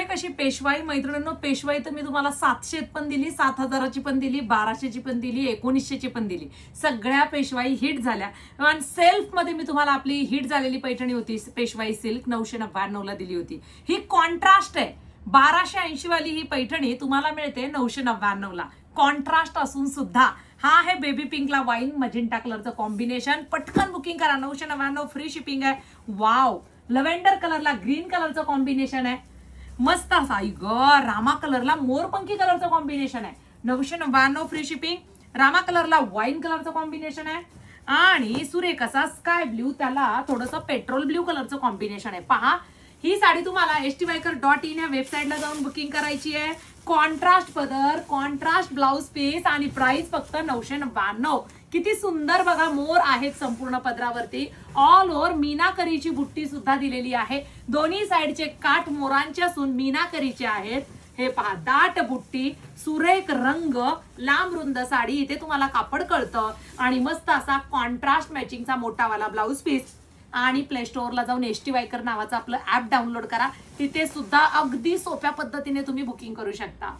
कशी पेशवाई मैत्रिणींनो, पेशवाई तर मी तुम्हाला 700 पण दिली, 7000ची पण दिली, 1200ची पण दिली, 1900ची पण दिली. सगळ्या पेशवाई हिट झाल्या. आणि सेल्फ मध्ये मी तुम्हाला आपली हिट झालेली पैठणी होती पेशवाई सिल्क 999 ला दिली होती. ही कॉन्ट्रास्ट आहे. 1280 वाली ही पैठणी तुम्हाला मिळते 999 ला. कॉन्ट्रास्ट असून सुद्धा हा आहे बेबी पिंकला वाईन मजेंटा कलरचं कॉम्बिनेशन. पटकन बुकिंग करा. 999 फ्री शिपिंग आहे. वाव. लव्हेंडर कलरला ग्रीन कलरचं कॉम्बिनेशन आहे. मस्त असा रामा कलरला मोरपंखी कलरचं कॉम्बिनेशन आहे. 999 फ्री शिपिंग. रामा कलरला वाईन कलरचं कॉम्बिनेशन आहे आणि सुरेख असा स्काय ब्ल्यू त्याला थोडंसं पेट्रोल ब्ल्यू कलरचं कॉम्बिनेशन आहे. पहा, ही साडी तुम्हाला stbyker.in या वेबसाईटला जाऊन बुकिंग करायची आहे. कॉन्ट्रास्ट पदर, कॉन्ट्रास्ट ब्लाउज पीस आणि प्राइस फक्त 999. किती सुंदर बघा, मोर आहेत संपूर्ण पदरावरती. ऑल ओव्हर मीनाकरीची बुट्टी सुद्धा दिलेली आहे. दोन्ही साइडचे काठ मोरांचे असून मीनाकरीचे आहेत. हे पहा, दाट बुट्टी, सुरेख रंग, लांब रुंद साडी. इथे तुम्हाला कापड कळतं आणि मस्त असा कॉन्ट्रास्ट मॅचिंगचा मोठावाला ब्लाउज पीस. आणि प्ले स्टोअरला जाऊन stbyker नावाचं आपलं ऍप डाउनलोड करा. तिथे सुद्धा अगदी सोप्या पद्धतीने तुम्ही बुकिंग करू शकता.